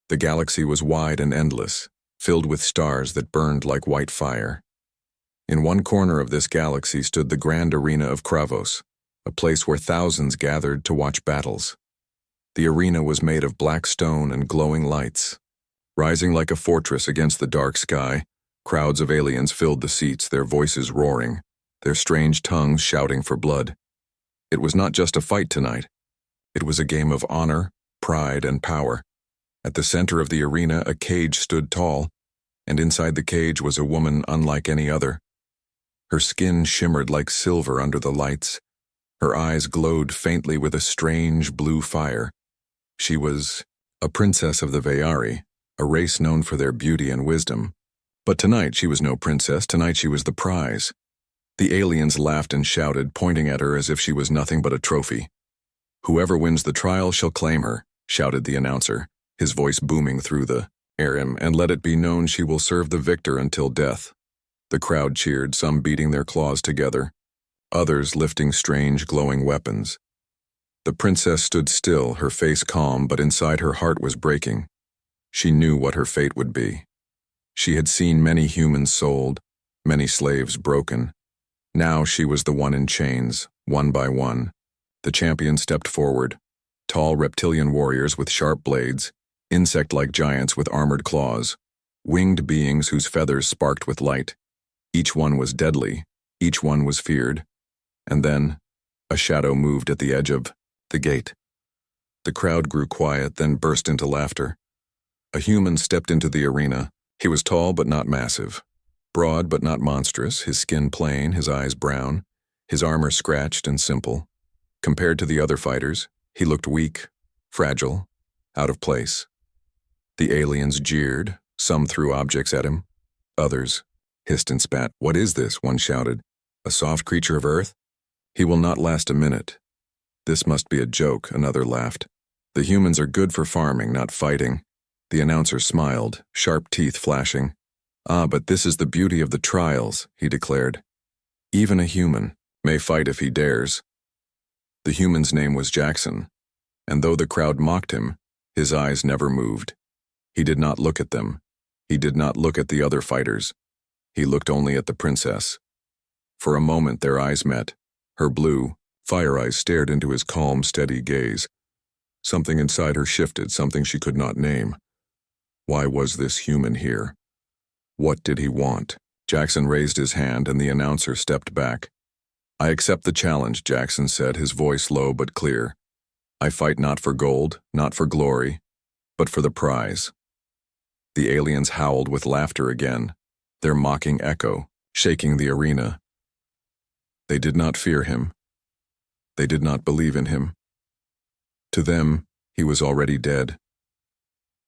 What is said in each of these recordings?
The galaxy was wide and endless, filled with stars that burned like white fire. In one corner of this galaxy stood the grand arena of Kravos, a place where thousands gathered to watch battles. The arena was made of black stone and glowing lights. Rising like a fortress against the dark sky, crowds of aliens filled the seats, their voices roaring, their strange tongues shouting for blood. It was not just a fight tonight. It was a game of honor, pride, and power. At the center of the arena, a cage stood tall, and inside the cage was a woman unlike any other. Her skin shimmered like silver under the lights. Her eyes glowed faintly with a strange blue fire. She was a princess of the Vayari, a race known for their beauty and wisdom. But tonight she was no princess, tonight she was the prize. The aliens laughed and shouted, pointing at her as if she was nothing but a trophy. "Whoever wins the trial shall claim her," shouted the announcer, his voice booming through the air, "and let it be known she will serve the victor until death." The crowd cheered, some beating their claws together, others lifting strange glowing weapons. The princess stood still, her face calm, but inside her heart was breaking. She knew what her fate would be. She had seen many humans sold, many slaves broken. Now she was the one in chains, one by one. The champion stepped forward. Tall reptilian warriors with sharp blades, insect-like giants with armored claws, winged beings whose feathers sparked with light. Each one was deadly, each one was feared. And then, a shadow moved at the edge of the gate. The crowd grew quiet, then burst into laughter. A human stepped into the arena. He was tall but not massive, broad but not monstrous, his skin plain, his eyes brown, his armor scratched and simple. Compared to the other fighters, he looked weak, fragile, out of place. The aliens jeered, some threw objects at him, others hissed and spat. "What is this?" one shouted. "A soft creature of earth? He will not last a minute." "This must be a joke," another laughed. "The humans are good for farming, not fighting." The announcer smiled, sharp teeth flashing. "Ah, but this is the beauty of the trials," he declared. "Even a human may fight if he dares." The human's name was Jackson, and though the crowd mocked him, his eyes never moved. He did not look at them. He did not look at the other fighters. He looked only at the princess. For a moment their eyes met. Her blue, fire eyes stared into his calm, steady gaze. Something inside her shifted, something she could not name. Why was this human here? What did he want? Jackson raised his hand and the announcer stepped back. "I accept the challenge," Jackson said, his voice low but clear. "I fight not for gold, not for glory, but for the prize." The aliens howled with laughter again, their mocking echo shaking the arena. They did not fear him. They did not believe in him. To them, he was already dead.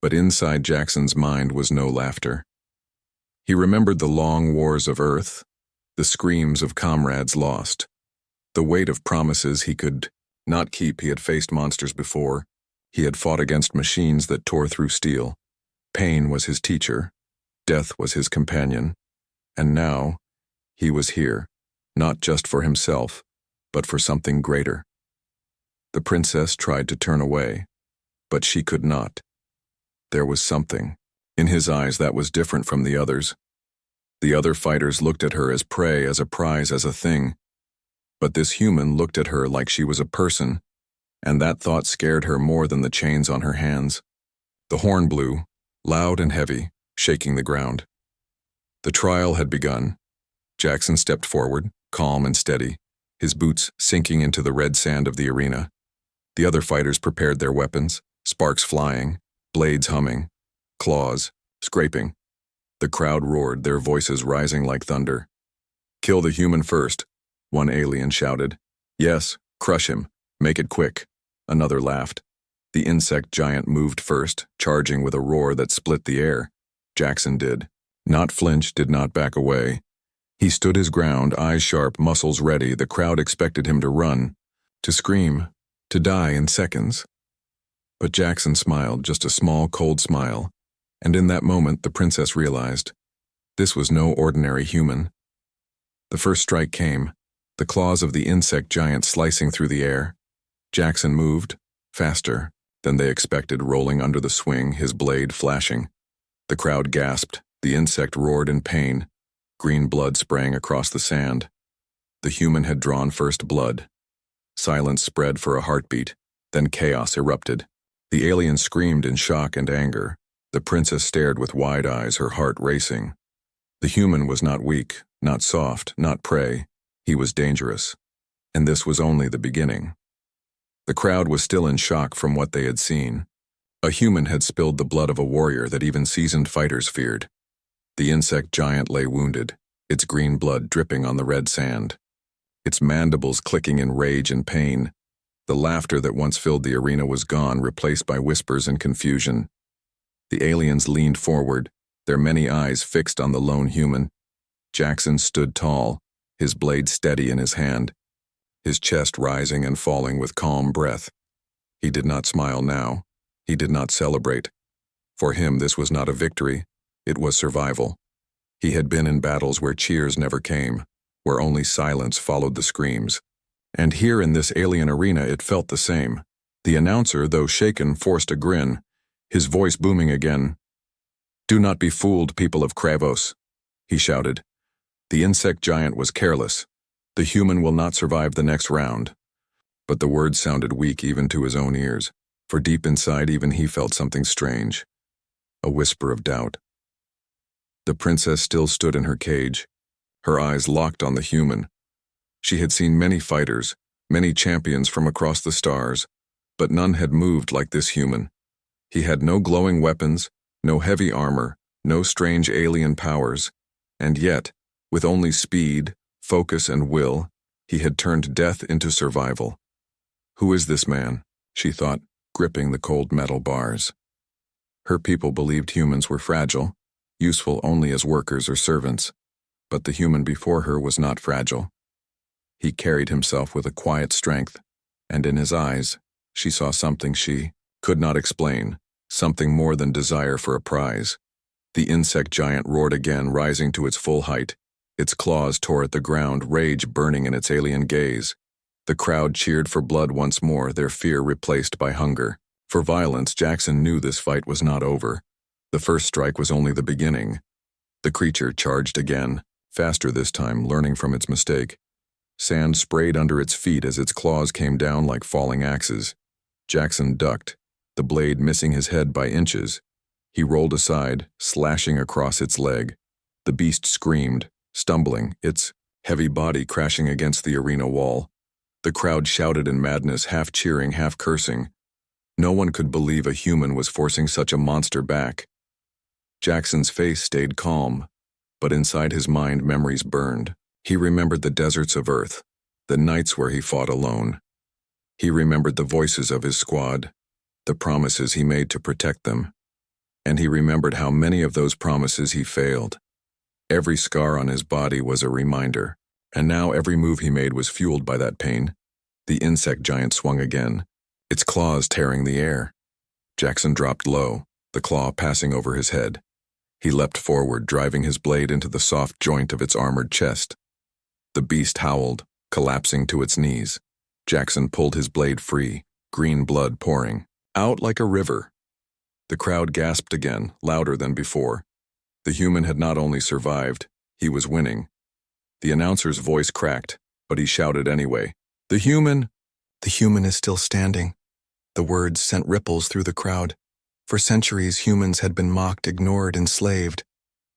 But inside Jackson's mind was no laughter. He remembered the long wars of Earth, the screams of comrades lost, the weight of promises he could not keep. He had faced monsters before. He had fought against machines that tore through steel. Pain was his teacher. Death was his companion. And now, he was here, not just for himself, but for something greater. The princess tried to turn away, but she could not. There was something in his eyes that was different from the others. The other fighters looked at her as prey, as a prize, as a thing. But this human looked at her like she was a person, and that thought scared her more than the chains on her hands. The horn blew, loud and heavy, shaking the ground. The trial had begun. Jackson stepped forward, calm and steady, his boots sinking into the red sand of the arena. The other fighters prepared their weapons, sparks flying, blades humming, claws scraping. The crowd roared, their voices rising like thunder. "Kill the human first," one alien shouted. "Yes, crush him. Make it quick," another laughed. The insect giant moved first, charging with a roar that split the air. Jackson did not flinch, did not back away. He stood his ground, eyes sharp, muscles ready. The crowd expected him to run, to scream, to die in seconds. But Jackson smiled, just a small, cold smile, and in that moment the princess realized this was no ordinary human. The first strike came, the claws of the insect giant slicing through the air. Jackson moved, faster, than they expected, rolling under the swing, his blade flashing. The crowd gasped. The insect roared in pain. Green blood sprang across the sand. The human had drawn first blood. Silence spread for a heartbeat. Then chaos erupted. The alien screamed in shock and anger. The princess stared with wide eyes, her heart racing. The human was not weak, not soft, not prey. He was dangerous. And this was only the beginning. The crowd was still in shock from what they had seen. A human had spilled the blood of a warrior that even seasoned fighters feared. The insect giant lay wounded, its green blood dripping on the red sand. Its mandibles clicking in rage and pain. The laughter that once filled the arena was gone, replaced by whispers and confusion. The aliens leaned forward, their many eyes fixed on the lone human. Jackson stood tall, his blade steady in his hand, his chest rising and falling with calm breath. He did not smile now. He did not celebrate. For him, this was not a victory. It was survival. He had been in battles where cheers never came, where only silence followed the screams. And here in this alien arena it felt the same. The announcer, though shaken, forced a grin, his voice booming again. "Do not be fooled, people of Kravos," he shouted. The insect giant was careless. The human will not survive the next round. But the words sounded weak even to his own ears, for deep inside even he felt something strange. A whisper of doubt. The princess still stood in her cage, her eyes locked on the human. She had seen many fighters, many champions from across the stars, but none had moved like this human. He had no glowing weapons, no heavy armor, no strange alien powers, and yet, with only speed, focus, and will, he had turned death into survival. Who is this man? She thought, gripping the cold metal bars. Her people believed humans were fragile, useful only as workers or servants, but the human before her was not fragile. He carried himself with a quiet strength, and in his eyes, she saw something she could not explain, something more than desire for a prize. The insect giant roared again, rising to its full height. Its claws tore at the ground, rage burning in its alien gaze. The crowd cheered for blood once more, their fear replaced by hunger. For violence, Jackson knew this fight was not over. The first strike was only the beginning. The creature charged again, faster this time, learning from its mistake. Sand sprayed under its feet as its claws came down like falling axes. Jackson ducked, the blade missing his head by inches. He rolled aside, slashing across its leg. The beast screamed, stumbling, its heavy body crashing against the arena wall. The crowd shouted in madness, half cheering, half cursing. No one could believe a human was forcing such a monster back. Jackson's face stayed calm, but inside his mind memories burned. He remembered the deserts of Earth, the nights where he fought alone. He remembered the voices of his squad, the promises he made to protect them. And he remembered how many of those promises he failed. Every scar on his body was a reminder, and now every move he made was fueled by that pain. The insect giant swung again, its claws tearing the air. Jackson dropped low, the claw passing over his head. He leapt forward, driving his blade into the soft joint of its armored chest. The beast howled, collapsing to its knees. Jackson pulled his blade free, green blood pouring out like a river. The crowd gasped again, louder than before. The human had not only survived, he was winning. The announcer's voice cracked, but he shouted anyway. "The human!" "The human is still standing." The words sent ripples through the crowd. For centuries, humans had been mocked, ignored, enslaved.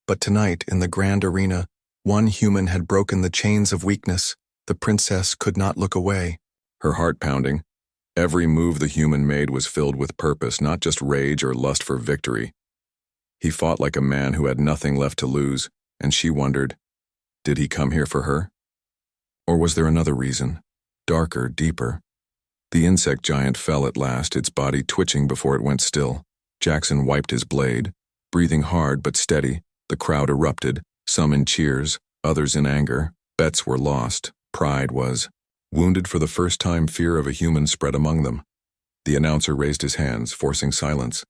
But tonight, in the grand arena, one human had broken the chains of weakness. The princess could not look away, her heart pounding. Every move the human made was filled with purpose, not just rage or lust for victory. He fought like a man who had nothing left to lose, and she wondered, did he come here for her? Or was there another reason, darker, deeper? The insect giant fell at last, its body twitching before it went still. Jackson wiped his blade, breathing hard but steady. The crowd erupted, some in cheers, others in anger. Bets were lost. Pride was wounded. For the first time, fear of a human spread among them. The announcer raised his hands, forcing silence.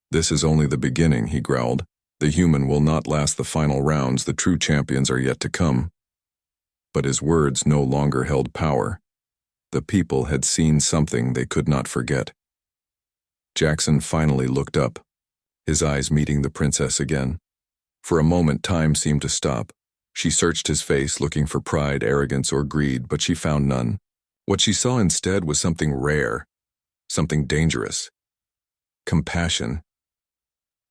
"This is only the beginning," he growled. "The human will not last the final rounds. The true champions are yet to come." But his words no longer held power. The people had seen something they could not forget. Jackson finally looked up, his eyes meeting the princess again. For a moment, time seemed to stop. She searched his face, looking for pride, arrogance, or greed, but she found none. What she saw instead was something rare, something dangerous. Compassion.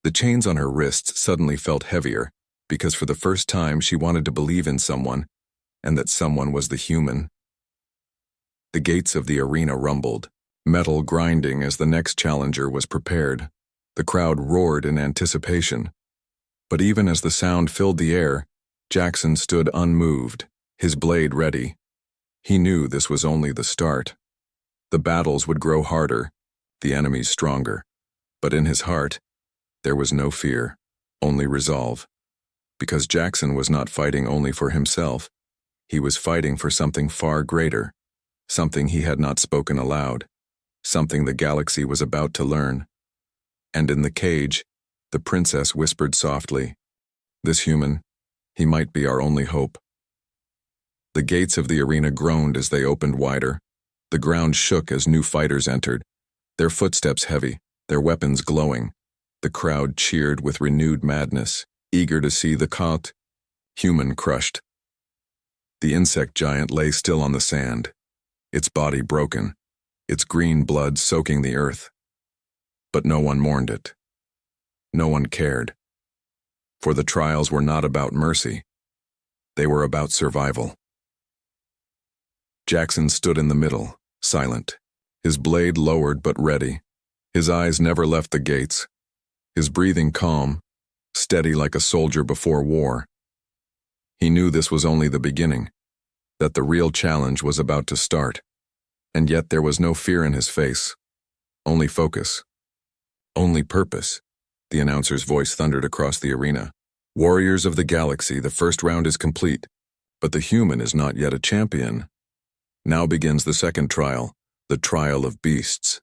The chains on her wrists suddenly felt heavier, because for the first time she wanted to believe in someone, and that someone was the human. The gates of the arena rumbled, metal grinding as the next challenger was prepared. The crowd roared in anticipation. But even as the sound filled the air, Jackson stood unmoved, his blade ready. He knew this was only the start. The battles would grow harder, the enemies stronger. But in his heart, there was no fear, only resolve. Because Jackson was not fighting only for himself. He was fighting for something far greater, something he had not spoken aloud, something the galaxy was about to learn. And in the cage, the princess whispered softly, "This human, he might be our only hope." The gates of the arena groaned as they opened wider. The ground shook as new fighters entered, their footsteps heavy, their weapons glowing. The crowd cheered with renewed madness, eager to see the human crushed. The insect giant lay still on the sand, its body broken, its green blood soaking the earth. But no one mourned it. No one cared. For the trials were not about mercy. They were about survival. Jackson stood in the middle, silent, his blade lowered but ready. His eyes never left the gates, his breathing calm, steady like a soldier before war. He knew this was only the beginning, that the real challenge was about to start. And yet there was no fear in his face, only focus, only purpose. The announcer's voice thundered across the arena. "Warriors of the galaxy, the first round is complete, but the human is not yet a champion. Now begins the second trial, the trial of beasts."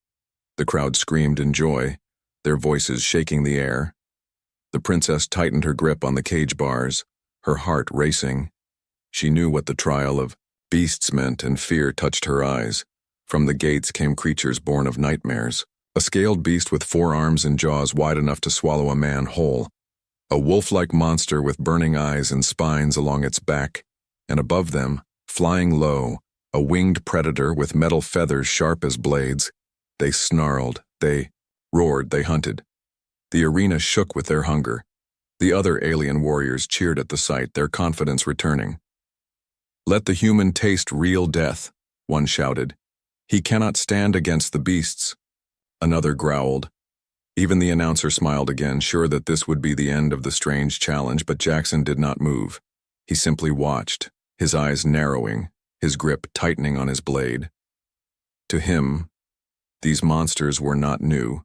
The crowd screamed in joy, their voices shaking the air. The princess tightened her grip on the cage bars, her heart racing. She knew what the trial of beasts meant, and fear touched her eyes. From the gates came creatures born of nightmares. A scaled beast with 4 arms and jaws wide enough to swallow a man whole. A wolf-like monster with burning eyes and spines along its back. And above them, flying low, a winged predator with metal feathers sharp as blades. They snarled, they roared, they hunted. The arena shook with their hunger. The other alien warriors cheered at the sight, their confidence returning. "Let the human taste real death," one shouted. "He cannot stand against the beasts." Another growled. Even the announcer smiled again, sure that this would be the end of the strange challenge, but Jackson did not move. He simply watched, his eyes narrowing, his grip tightening on his blade. To him, these monsters were not new.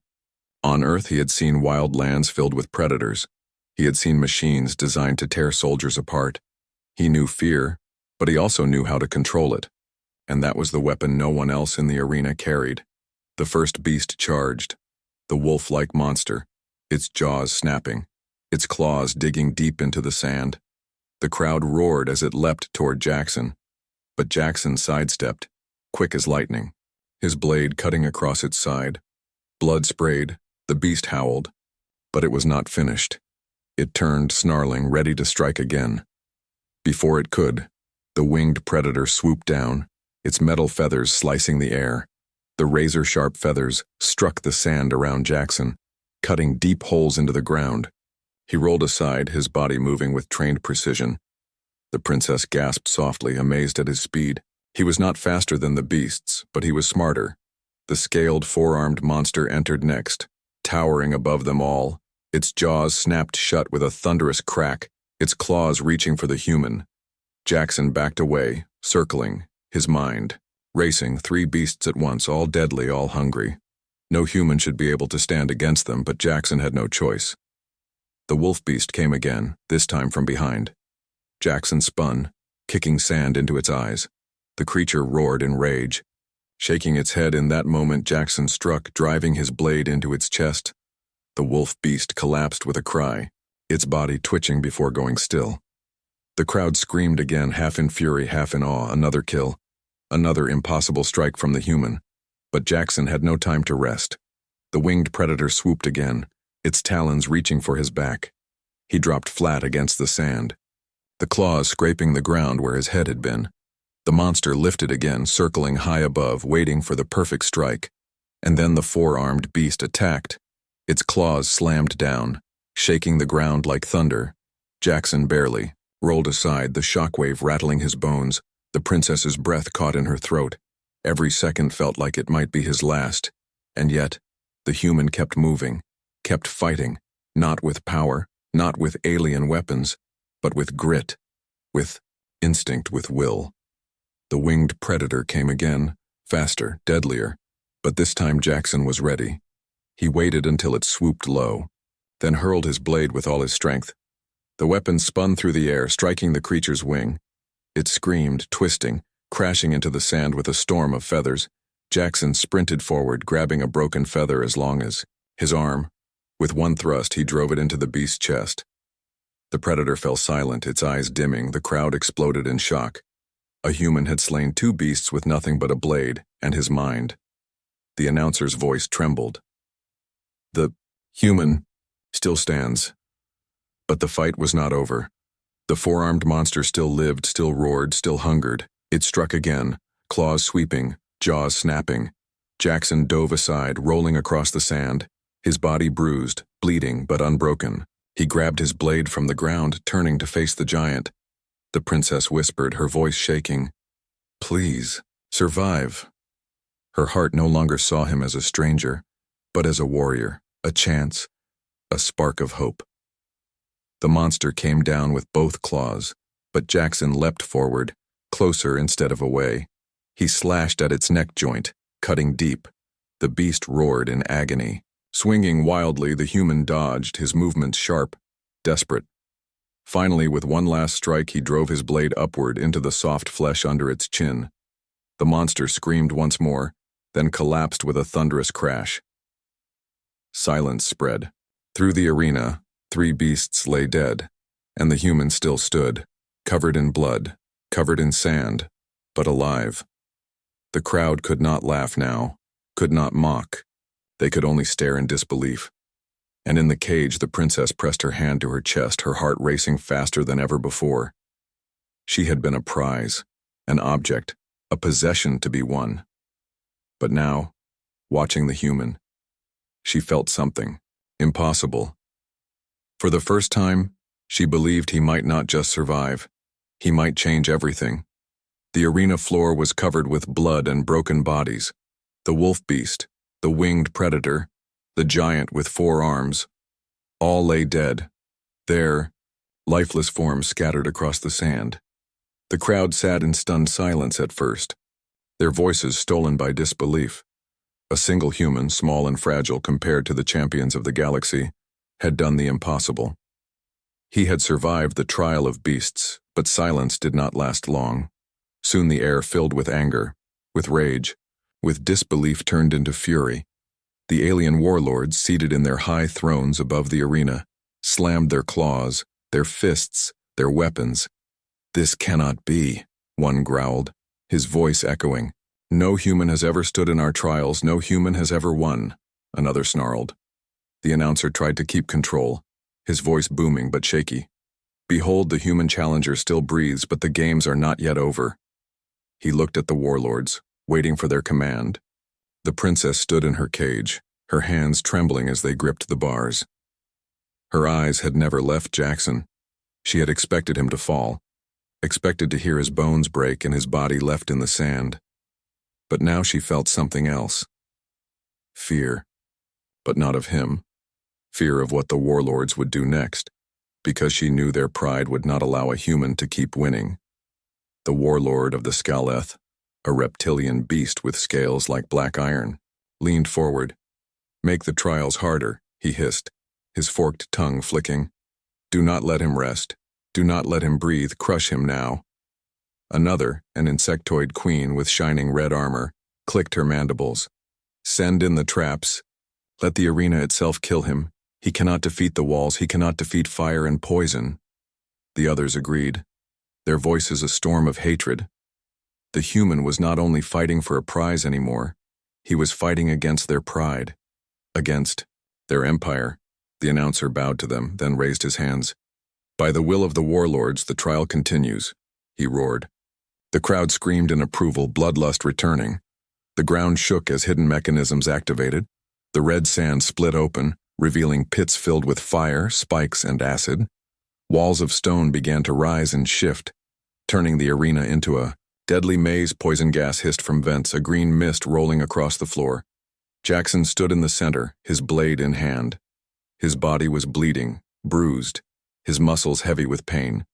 On Earth he had seen wild lands filled with predators. He had seen machines designed to tear soldiers apart. He knew fear, but he also knew how to control it. And that was the weapon no one else in the arena carried. The first beast charged, the wolf-like monster, its jaws snapping, its claws digging deep into the sand. The crowd roared as it leapt toward Jackson, but Jackson sidestepped, quick as lightning, his blade cutting across its side. Blood sprayed, the beast howled, but it was not finished. It turned, snarling, ready to strike again. Before it could, the winged predator swooped down, its metal feathers slicing the air. The razor-sharp feathers struck the sand around Jackson, cutting deep holes into the ground. He rolled aside, his body moving with trained precision. The princess gasped softly, amazed at his speed. He was not faster than the beasts, but he was smarter. The scaled, 4-armed monster entered next, towering above them all. Its jaws snapped shut with a thunderous crack, its claws reaching for the human. Jackson backed away, circling, his mind racing, 3 beasts at once, all deadly, all hungry. No human should be able to stand against them, but Jackson had no choice. The wolf beast came again, this time from behind. Jackson spun, kicking sand into its eyes. The creature roared in rage. Shaking its head in that moment, Jackson struck, driving his blade into its chest. The wolf beast collapsed with a cry, its body twitching before going still. The crowd screamed again, half in fury, half in awe. Another kill. Another impossible strike from the human. But Jackson had no time to rest. The winged predator swooped again, its talons reaching for his back. He dropped flat against the sand, the claws scraping the ground where his head had been. The monster lifted again, circling high above, waiting for the perfect strike. And then the four-armed beast attacked. Its claws slammed down, shaking the ground like thunder. Jackson barely rolled aside, the shockwave rattling his bones. The princess's breath caught in her throat. Every second felt like it might be his last. And yet, the human kept moving, kept fighting, not with power, not with alien weapons, but with grit, with instinct, with will. The winged predator came again, faster, deadlier, but this time Jackson was ready. He waited until it swooped low, then hurled his blade with all his strength. The weapon spun through the air, striking the creature's wing. It screamed, twisting, crashing into the sand with a storm of feathers. Jackson sprinted forward, grabbing a broken feather as long as his arm. With one thrust, he drove it into the beast's chest. The predator fell silent, its eyes dimming. The crowd exploded in shock. A human had slain two beasts with nothing but a blade and his mind. The announcer's voice trembled. The human still stands. But the fight was not over. The four-armed monster still lived, still roared, still hungered. It struck again, claws sweeping, jaws snapping. Jackson dove aside, rolling across the sand, his body bruised, bleeding but unbroken. He grabbed his blade from the ground, turning to face the giant. The princess whispered, her voice shaking, "Please, survive." Her heart no longer saw him as a stranger, but as a warrior, a chance, a spark of hope. The monster came down with both claws, but Jackson leapt forward, closer instead of away. He slashed at its neck joint, cutting deep. The beast roared in agony. Swinging wildly, the human dodged, his movements sharp, desperate. Finally, with one last strike, he drove his blade upward into the soft flesh under its chin. The monster screamed once more, then collapsed with a thunderous crash. Silence spread. Through the arena, three beasts lay dead, and the human still stood, covered in blood, covered in sand, but alive. The crowd could not laugh now, could not mock. They could only stare in disbelief. And in the cage, the princess pressed her hand to her chest, her heart racing faster than ever before. She had been a prize, an object, a possession to be won. But now, watching the human, she felt something impossible. For the first time, she believed he might not just survive, he might change everything. The arena floor was covered with blood and broken bodies. The wolf beast, the winged predator, the giant with four arms, all lay dead, there, lifeless forms scattered across the sand. The crowd sat in stunned silence at first, their voices stolen by disbelief. A single human, small and fragile compared to the champions of the galaxy, had done the impossible. He had survived the trial of beasts, but silence did not last long. Soon the air filled with anger, with rage, with disbelief turned into fury. The alien warlords, seated in their high thrones above the arena, slammed their claws, their fists, their weapons. "This cannot be," one growled, his voice echoing. "No human has ever stood in our trials, no human has ever won," another snarled. The announcer tried to keep control, his voice booming but shaky. "Behold, the human challenger still breathes, but the games are not yet over." He looked at the warlords, waiting for their command. The princess stood in her cage, her hands trembling as they gripped the bars. Her eyes had never left Jackson. She had expected him to fall, expected to hear his bones break and his body left in the sand. But now she felt something else. Fear, but not of him. Fear of what the warlords would do next, because she knew their pride would not allow a human to keep winning. The warlord of the Scaleth, a reptilian beast with scales like black iron, leaned forward. "Make the trials harder," he hissed, his forked tongue flicking. "Do not let him rest. Do not let him breathe. Crush him now." Another, an insectoid queen with shining red armor, clicked her mandibles. "Send in the traps. Let the arena itself kill him. He cannot defeat the walls. He cannot defeat fire and poison." The others agreed, their voices a storm of hatred. The human was not only fighting for a prize anymore, he was fighting against their pride, Against their empire. The announcer bowed to them, then raised his hands. By the will of the warlords, the trial continues, he roared. The crowd screamed in approval, bloodlust returning. The ground shook as hidden mechanisms activated. The red sand split open, revealing pits filled with fire, spikes, and acid. Walls of stone began to rise and shift, turning the arena into a deadly maze. Poison gas hissed from vents, a green mist rolling across the floor. Jackson stood in the center, his blade in hand. His body was bleeding, bruised, his muscles heavy with pain,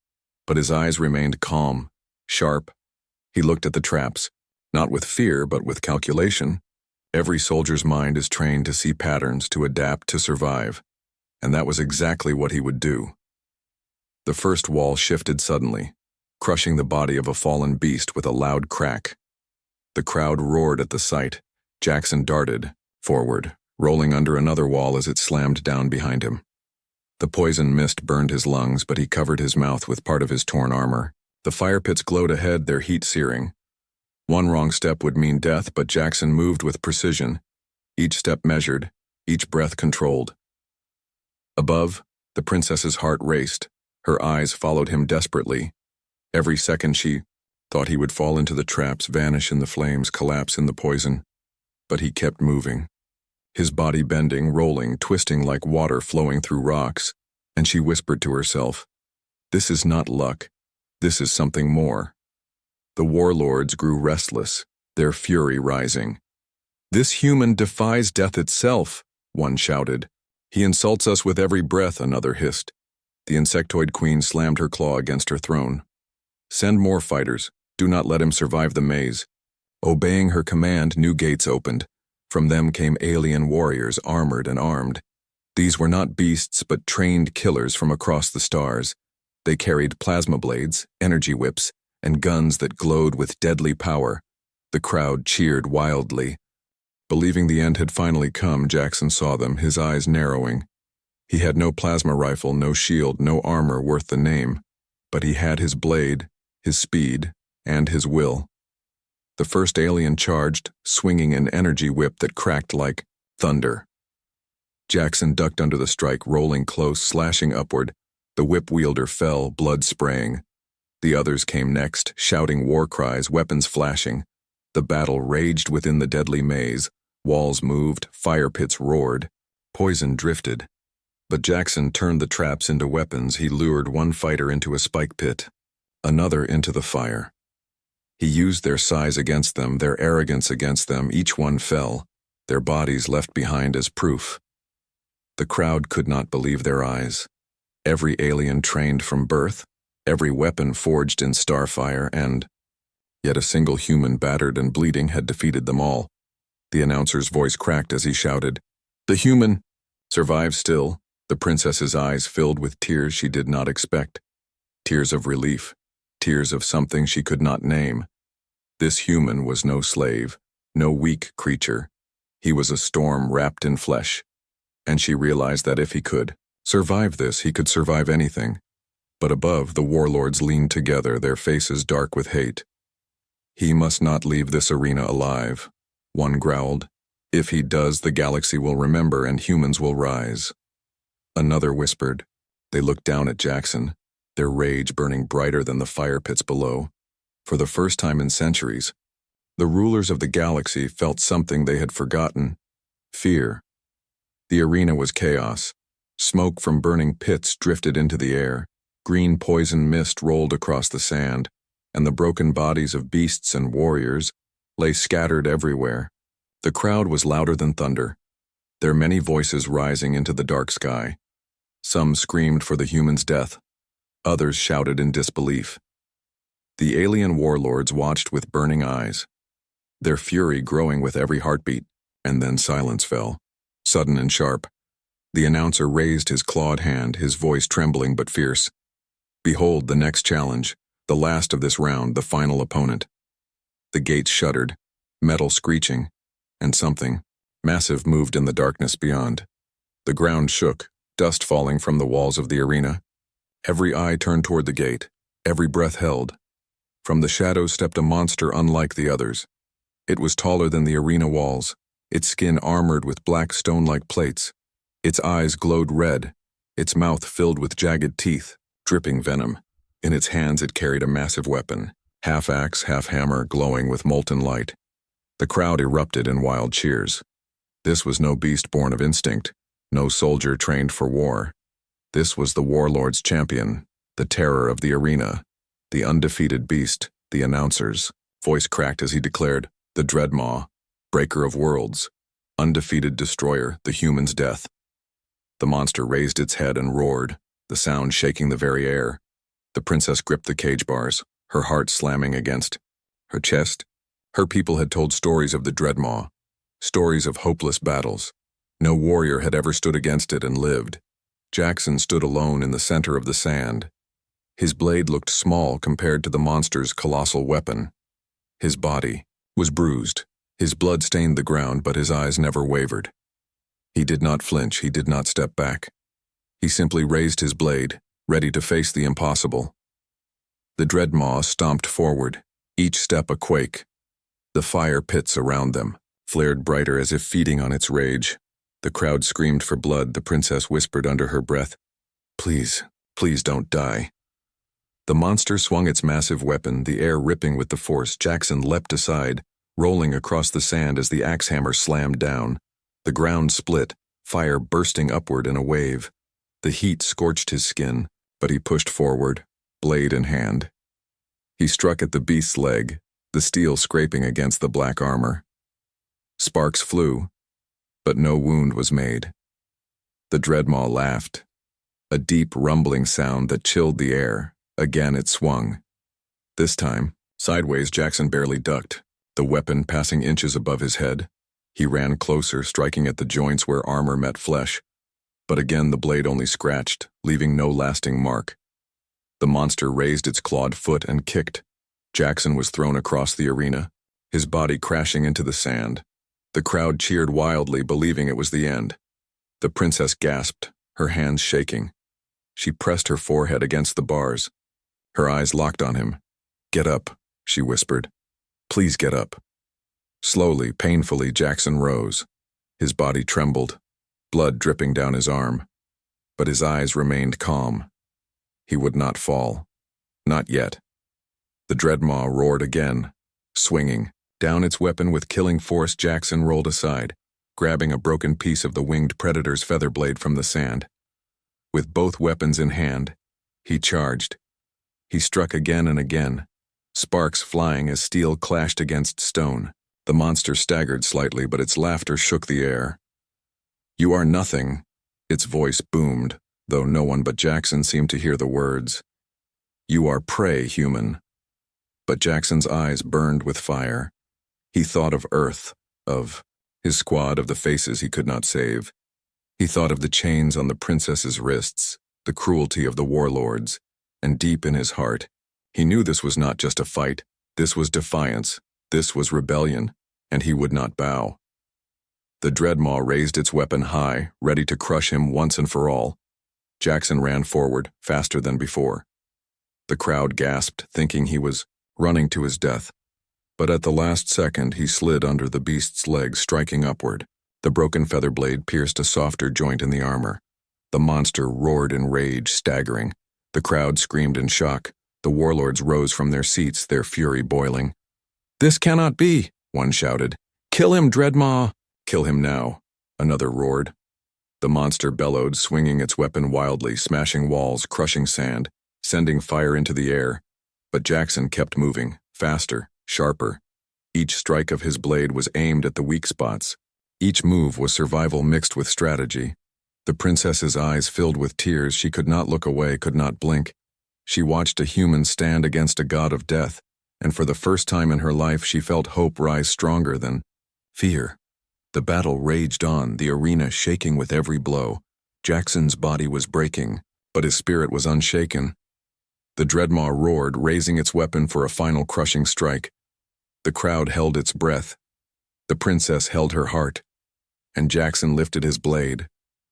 but his eyes remained calm, sharp. He looked at the traps, not with fear but with calculation. Every soldier's mind is trained to see patterns, to adapt, to survive, and that was exactly what he would do. The first wall shifted suddenly, crushing the body of a fallen beast with a loud crack. The crowd roared at the sight. Jackson darted forward, rolling under another wall as it slammed down behind him. The poison mist burned his lungs, but he covered his mouth with part of his torn armor. The fire pits glowed ahead, their heat searing. One wrong step would mean death, but Jackson moved with precision, each step measured, each breath controlled. Above, the princess's heart raced. Her eyes followed him desperately. Every second she thought he would fall into the traps, vanish in the flames, collapse in the poison. But he kept moving, his body bending, rolling, twisting like water flowing through rocks, and she whispered to herself, "This is not luck. This is something more." The warlords grew restless, their fury rising. "This human defies death itself," one shouted. "He insults us with every breath," another hissed. The insectoid queen slammed her claw against her throne. "Send more fighters. Do not let him survive the maze." Obeying her command, new gates opened. From them came alien warriors, armored and armed. These were not beasts, but trained killers from across the stars. They carried plasma blades, energy whips, and guns that glowed with deadly power. The crowd cheered wildly. Believing the end had finally come, Jackson saw them, his eyes narrowing. He had no plasma rifle, no shield, no armor worth the name, but he had his blade, his speed, and his will. The first alien charged, swinging an energy whip that cracked like thunder. Jackson ducked under the strike, rolling close, slashing upward. The whip wielder fell, blood spraying. The others came next, shouting war cries, weapons flashing. The battle raged within the deadly maze. Walls moved, fire pits roared. Poison drifted. But Jackson turned the traps into weapons. He lured one fighter into a spike pit, another into the fire. He used their size against them, their arrogance against them. Each one fell, their bodies left behind as proof. The crowd could not believe their eyes. Every alien trained from birth, every weapon forged in starfire, and yet a single human battered and bleeding had defeated them all. The announcer's voice cracked as he shouted, "The human survives still." The princess's eyes filled with tears she did not expect. Tears of relief. Tears of something she could not name. This human was no slave, no weak creature. He was a storm wrapped in flesh. And she realized that if he could survive this, he could survive anything. But above, the warlords leaned together, their faces dark with hate. "He must not leave this arena alive," one growled. "If he does, the galaxy will remember and humans will rise." Another whispered. They looked down at Jackson, their rage burning brighter than the fire pits below. For the first time in centuries, the rulers of the galaxy felt something they had forgotten: fear. The arena was chaos. Smoke from burning pits drifted into the air. Green poison mist rolled across the sand, and the broken bodies of beasts and warriors lay scattered everywhere. The crowd was louder than thunder, their many voices rising into the dark sky. Some screamed for the human's death. Others shouted in disbelief. The alien warlords watched with burning eyes, their fury growing with every heartbeat, and then silence fell, sudden and sharp. The announcer raised his clawed hand, his voice trembling but fierce. "Behold the next challenge, the last of this round, the final opponent." The gates shuddered, metal screeching, and something massive moved in the darkness beyond. The ground shook, dust falling from the walls of the arena. Every eye turned toward the gate, every breath held. From the shadows stepped a monster unlike the others. It was taller than the arena walls, its skin armored with black stone-like plates. Its eyes glowed red, its mouth filled with jagged teeth, dripping venom. In its hands it carried a massive weapon, half axe, half hammer, glowing with molten light. The crowd erupted in wild cheers. This was no beast born of instinct, no soldier trained for war. This was the warlords' champion, the terror of the arena, the undefeated beast, the announcer's voice cracked as he declared, "The Dreadmaw, breaker of worlds, undefeated destroyer, the human's death." The monster raised its head and roared, the sound shaking the very air. The princess gripped the cage bars, her heart slamming against her chest. Her people had told stories of the Dreadmaw, stories of hopeless battles. No warrior had ever stood against it and lived. Jackson stood alone in the center of the sand. His blade looked small compared to the monster's colossal weapon. His body was bruised. His blood stained the ground, but his eyes never wavered. He did not flinch, he did not step back. He simply raised his blade, ready to face the impossible. The Dreadmaw stomped forward, each step a quake. The fire pits around them flared brighter as if feeding on its rage. The crowd screamed for blood. The princess whispered under her breath, "Please, please don't die." The monster swung its massive weapon, the air ripping with the force. Jackson leapt aside, rolling across the sand as the axe hammer slammed down. The ground split, fire bursting upward in a wave. The heat scorched his skin, but he pushed forward, blade in hand. He struck at the beast's leg, the steel scraping against the black armor. Sparks flew, but no wound was made. The Dreadmaw laughed, a deep rumbling sound that chilled the air. Again it swung. This time, sideways. Jackson barely ducked, the weapon passing inches above his head. He ran closer, striking at the joints where armor met flesh. But again the blade only scratched, leaving no lasting mark. The monster raised its clawed foot and kicked. Jackson was thrown across the arena, his body crashing into the sand. The crowd cheered wildly, believing it was the end. The princess gasped, her hands shaking. She pressed her forehead against the bars. Her eyes locked on him. "Get up," she whispered. "Please get up." Slowly, painfully, Jackson rose. His body trembled, blood dripping down his arm. But his eyes remained calm. He would not fall. Not yet. The Dreadmaw roared again, swinging. Down its weapon with killing force. Jackson rolled aside, grabbing a broken piece of the winged predator's feather blade from the sand. With both weapons in hand, he charged. He struck again and again, sparks flying as steel clashed against stone. The monster staggered slightly, but its laughter shook the air. "You are nothing," its voice boomed, though no one but Jackson seemed to hear the words. "You are prey, human." But Jackson's eyes burned with fire. He thought of Earth, of his squad, of the faces he could not save. He thought of the chains on the princess's wrists, the cruelty of the warlords, and deep in his heart, he knew this was not just a fight. This was defiance, this was rebellion, and he would not bow. The Dreadmaw raised its weapon high, ready to crush him once and for all. Jackson ran forward, faster than before. The crowd gasped, thinking he was running to his death. But at the last second, he slid under the beast's legs, striking upward. The broken feather blade pierced a softer joint in the armor. The monster roared in rage, staggering. The crowd screamed in shock. The warlords rose from their seats, their fury boiling. "This cannot be," one shouted. "Kill him, Dreadmaw!" "Kill him now," another roared. The monster bellowed, swinging its weapon wildly, smashing walls, crushing sand, sending fire into the air. But Jackson kept moving, faster, sharper. Each strike of his blade was aimed at the weak spots. Each move was survival mixed with strategy. The princess's eyes filled with tears. She could not look away, could not blink. She watched a human stand against a god of death, and for the first time in her life she felt hope rise stronger than fear. The battle raged on, the arena shaking with every blow. Jackson's body was breaking, but his spirit was unshaken. The Dreadmaw roared, raising its weapon for a final crushing strike. The crowd held its breath. The princess held her heart, and Jackson lifted his blade,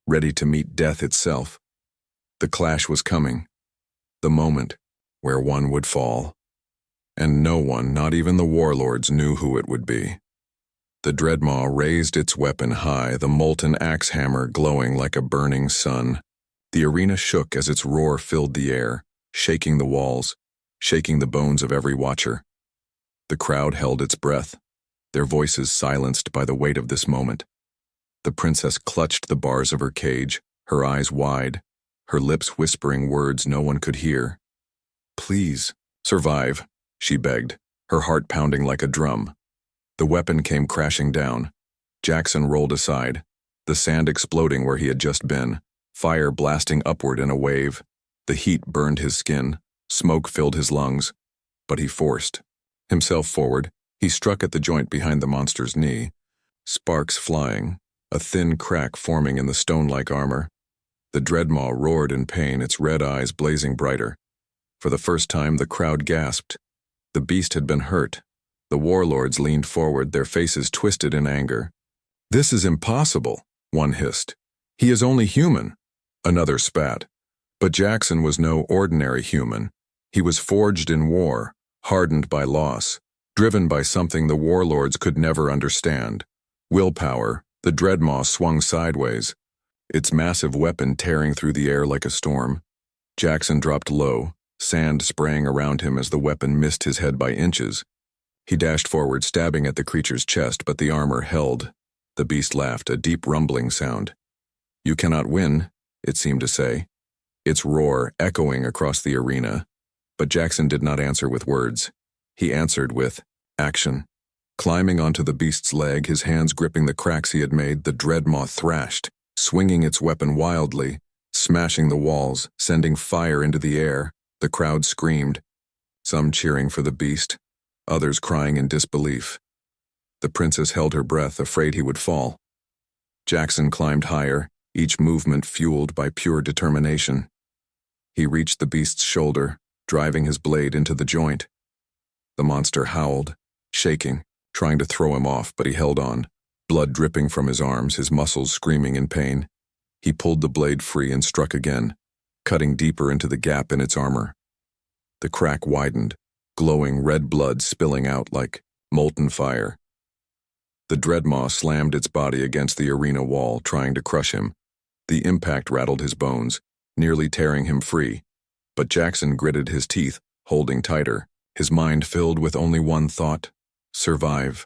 ready to meet death itself. The clash was coming, the moment where one would fall. And no one, not even the warlords, knew who it would be. The dreadmaw raised its weapon high, the molten axe hammer glowing like a burning sun. The arena shook as its roar filled the air, shaking the walls, shaking the bones of every watcher. The crowd held its breath, their voices silenced by the weight of this moment. The princess clutched the bars of her cage, her eyes wide, her lips whispering words no one could hear. "Please, survive," she begged, her heart pounding like a drum. The weapon came crashing down. Jackson rolled aside, the sand exploding where he had just been, fire blasting upward in a wave. The heat burned his skin, smoke filled his lungs, but he forced himself forward. He struck at the joint behind the monster's knee, sparks flying, a thin crack forming in the stone-like armor. The dreadmaw roared in pain, its red eyes blazing brighter. For the first time, the crowd gasped. The beast had been hurt. The warlords leaned forward, their faces twisted in anger. "This is impossible," one hissed. "He is only human." Another spat. But Jackson was no ordinary human. He was forged in war, hardened by loss, driven by something the warlords could never understand. Willpower. The dreadmaw swung sideways, its massive weapon tearing through the air like a storm. Jackson dropped low, sand spraying around him as the weapon missed his head by inches. He dashed forward, stabbing at the creature's chest, but the armor held. The beast laughed, a deep rumbling sound. "You cannot win," it seemed to say, its roar echoing across the arena. But Jackson did not answer with words. He answered with action. Climbing onto the beast's leg, his hands gripping the cracks he had made, the dreadmaw thrashed, swinging its weapon wildly, smashing the walls, sending fire into the air. The crowd screamed, some cheering for the beast, others crying in disbelief. The princess held her breath, afraid he would fall. Jackson climbed higher, each movement fueled by pure determination. He reached the beast's shoulder, driving his blade into the joint. The monster howled, shaking, trying to throw him off, but he held on, blood dripping from his arms, his muscles screaming in pain. He pulled the blade free and struck again, cutting deeper into the gap in its armor. The crack widened, glowing red blood spilling out like molten fire. The dreadmaw slammed its body against the arena wall, trying to crush him. The impact rattled his bones, nearly tearing him free. But Jackson gritted his teeth, holding tighter, his mind filled with only one thought: survive.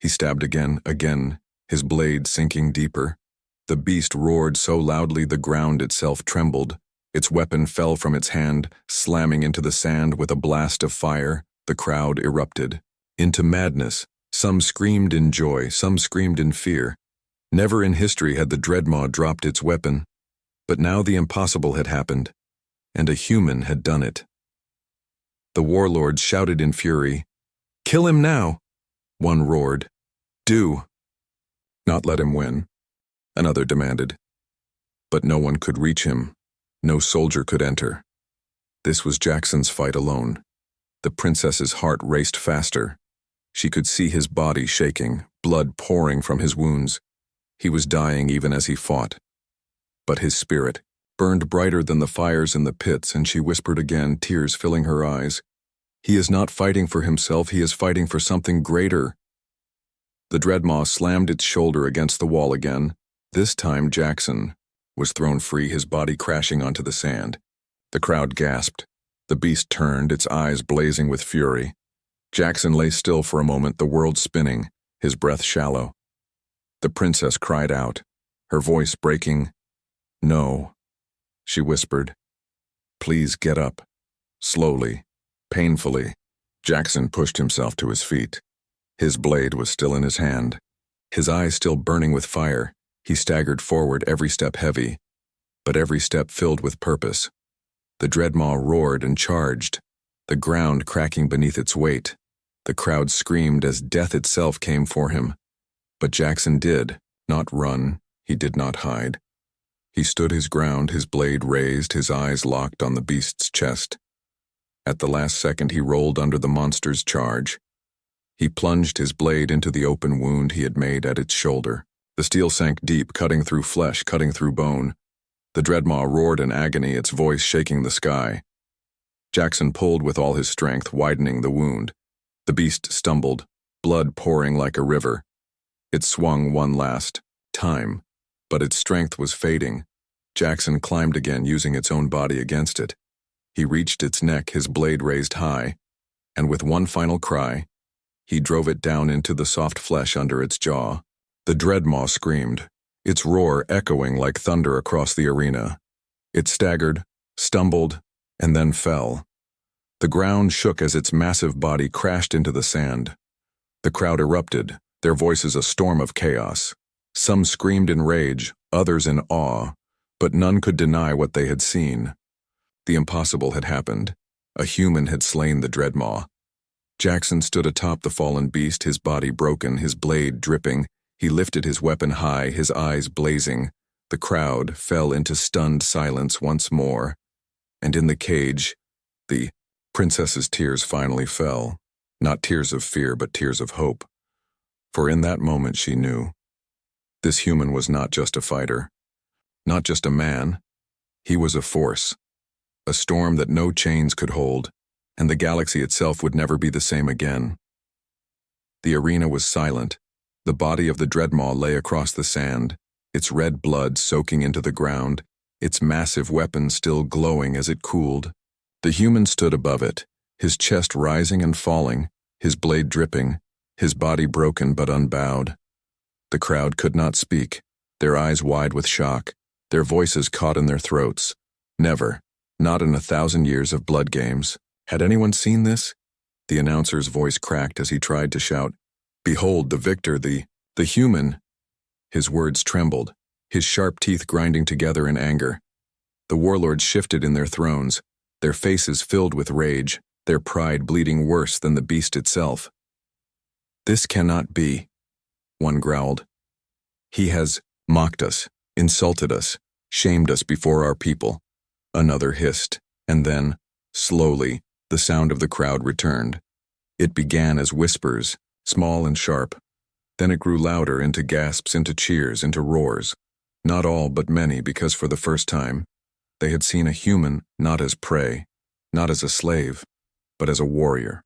He stabbed again, his blade sinking deeper. The beast roared so loudly the ground itself trembled. Its weapon fell from its hand, slamming into the sand with a blast of fire. The crowd erupted into madness. Some screamed in joy, some screamed in fear. Never in history had the dreadmaw dropped its weapon. But now the impossible had happened, and a human had done it. The warlords shouted in fury, "Kill him now!" One roared, "Do not let him win," another demanded. But no one could reach him. No soldier could enter. This was Jackson's fight alone. The princess's heart raced faster. She could see his body shaking, blood pouring from his wounds. He was dying even as he fought. But his spirit burned brighter than the fires in the pits, and she whispered again, tears filling her eyes, "He is not fighting for himself, he is fighting for something greater." The dreadmaw slammed its shoulder against the wall again. This time Jackson was thrown free, his body crashing onto the sand. The crowd gasped. The beast turned, its eyes blazing with fury. Jackson lay still for a moment, the world spinning, his breath shallow. The princess cried out, her voice breaking. "No," she whispered. "Please get up." Slowly, painfully, Jackson pushed himself to his feet. His blade was still in his hand, his eyes still burning with fire. He staggered forward, every step heavy, but every step filled with purpose. The dreadmaw roared and charged, the ground cracking beneath its weight. The crowd screamed as death itself came for him. But Jackson did not run, he did not hide. He stood his ground, his blade raised, his eyes locked on the beast's chest. At the last second he rolled under the monster's charge. He plunged his blade into the open wound he had made at its shoulder. The steel sank deep, cutting through flesh, cutting through bone. The dreadmaw roared in agony, its voice shaking the sky. Jackson pulled with all his strength, widening the wound. The beast stumbled, blood pouring like a river. It swung one last time, but its strength was fading. Jackson climbed again, using its own body against it. He reached its neck, his blade raised high, and with one final cry, he drove it down into the soft flesh under its jaw. The dreadmaw screamed, its roar echoing like thunder across the arena. It staggered, stumbled, and then fell. The ground shook as its massive body crashed into the sand. The crowd erupted, their voices a storm of chaos. Some screamed in rage, others in awe, but none could deny what they had seen. The impossible had happened. A human had slain the dreadmaw. Jackson stood atop the fallen beast, his body broken, his blade dripping. He lifted his weapon high, his eyes blazing. The crowd fell into stunned silence once more. And in the cage, the princess's tears finally fell. Not tears of fear, but tears of hope. For in that moment she knew. This human was not just a fighter. Not just a man. He was a force. A storm that no chains could hold, and the galaxy itself would never be the same again. The arena was silent. The body of the dreadmaw lay across the sand, its red blood soaking into the ground, its massive weapon still glowing as it cooled. The human stood above it, his chest rising and falling, his blade dripping, his body broken but unbowed. The crowd could not speak, their eyes wide with shock, their voices caught in their throats. Never, not in 1,000 years of blood games, had anyone seen this? The announcer's voice cracked as he tried to shout, "Behold the victor, the human." His words trembled, his sharp teeth grinding together in anger. The warlords shifted in their thrones, their faces filled with rage, their pride bleeding worse than the beast itself. "This cannot be," one growled. "He has mocked us, insulted us, shamed us before our people." Another hissed, and then, slowly, the sound of the crowd returned. It began as whispers, small and sharp. Then it grew louder, into gasps, into cheers, into roars. Not all, but many, because for the first time, they had seen a human not as prey, not as a slave, but as a warrior.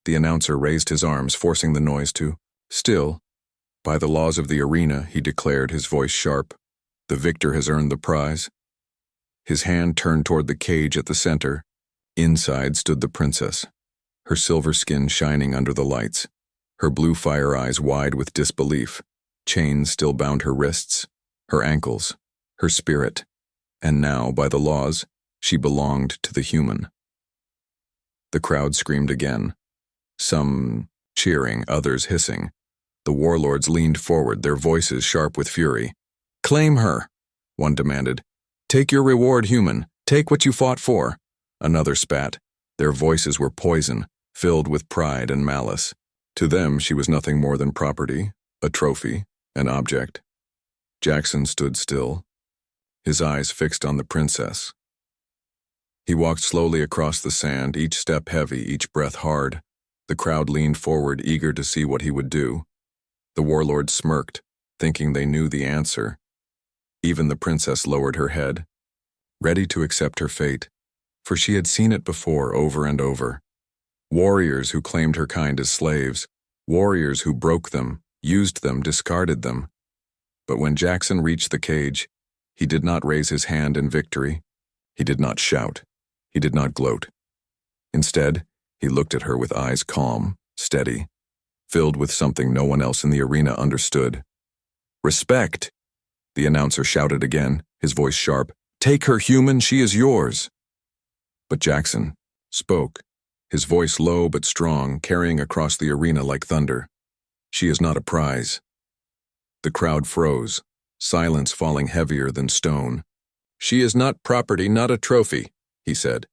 The announcer raised his arms, forcing the noise to still. "By the laws of the arena," he declared, his voice sharp, "the victor has earned the prize." His hand turned toward the cage at the center. Inside stood the princess, her silver skin shining under the lights, her blue fire eyes wide with disbelief. Chains still bound her wrists, her ankles, her spirit, and now, by the laws, she belonged to the human. The crowd screamed again, some cheering, others hissing. The warlords leaned forward, their voices sharp with fury. "Claim her," one demanded. "Take your reward, human. Take what you fought for." Another spat. Their voices were poison, filled with pride and malice. To them, she was nothing more than property, a trophy, an object. Jackson stood still, his eyes fixed on the princess. He walked slowly across the sand, each step heavy, each breath hard. The crowd leaned forward, eager to see what he would do. The warlords smirked, thinking they knew the answer. Even the princess lowered her head, ready to accept her fate, for she had seen it before, over and over. Warriors who claimed her kind as slaves, warriors who broke them, used them, discarded them. But when Jackson reached the cage, he did not raise his hand in victory. He did not shout. He did not gloat. Instead, he looked at her with eyes calm, steady, filled with something no one else in the arena understood. "Respect!" The announcer shouted again, his voice sharp. "Take her, human, she is yours." But Jackson spoke, his voice low but strong, carrying across the arena like thunder. "She is not a prize." The crowd froze, silence falling heavier than stone. "She is not property, not a trophy," he said.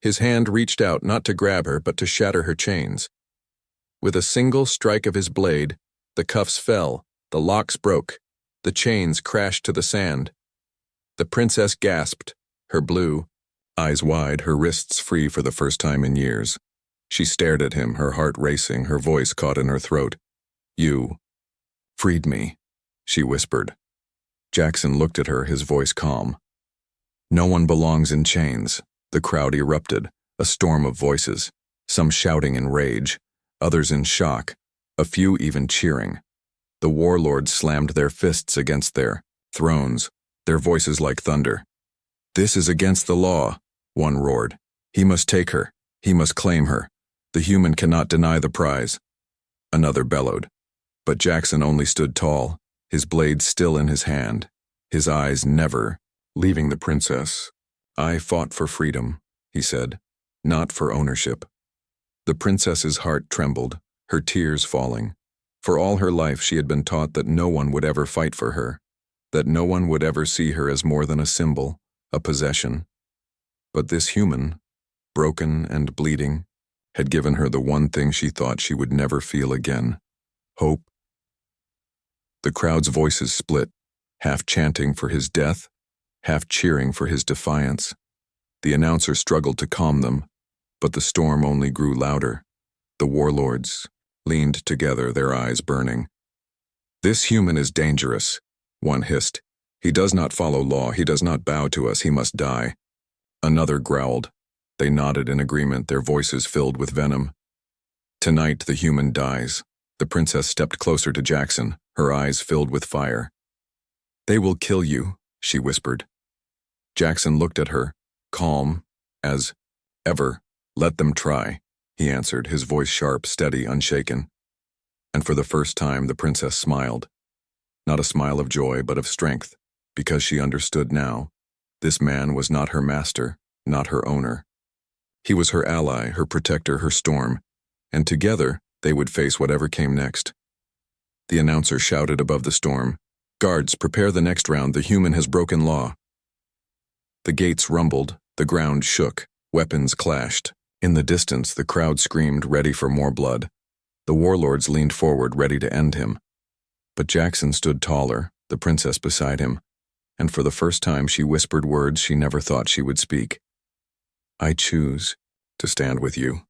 His hand reached out not to grab her, but to shatter her chains. With a single strike of his blade, the cuffs fell, the locks broke, the chains crashed to the sand. The princess gasped, her blue eyes wide, her wrists free for the first time in years. She stared at him, her heart racing, her voice caught in her throat. "You freed me," she whispered. Jackson looked at her, his voice calm. "No one belongs in chains." The crowd erupted, a storm of voices, some shouting in rage, others in shock, a few even cheering. The warlords slammed their fists against their thrones, their voices like thunder. "This is against the law," one roared. "He must take her. He must claim her. The human cannot deny the prize." Another bellowed. But Jackson only stood tall, his blade still in his hand, his eyes never leaving the princess. "I fought for freedom," he said, "not for ownership." The princess's heart trembled, her tears falling. For all her life she had been taught that no one would ever fight for her, that no one would ever see her as more than a symbol, a possession. But this human, broken and bleeding, had given her the one thing she thought she would never feel again: hope. The crowd's voices split, half chanting for his death, half cheering for his defiance. The announcer struggled to calm them, but the storm only grew louder. The warlords leaned together, their eyes burning. "This human is dangerous," one hissed. "He does not follow law, he does not bow to us, he must die." Another growled. They nodded in agreement, their voices filled with venom. "Tonight the human dies." The princess stepped closer to Jackson, her eyes filled with fire. "They will kill you," she whispered. Jackson looked at her, calm as ever. "Let them try," he answered, his voice sharp, steady, unshaken. And for the first time the princess smiled. Not a smile of joy, but of strength, because she understood now. This man was not her master, not her owner. He was her ally, her protector, her storm, and together they would face whatever came next. The announcer shouted above the storm, "Guards, prepare the next round, the human has broken law." The gates rumbled, the ground shook, weapons clashed. In the distance the crowd screamed, ready for more blood. The warlords leaned forward, ready to end him. But Jackson stood taller, the princess beside him, and for the first time she whispered words she never thought she would speak. "I choose to stand with you."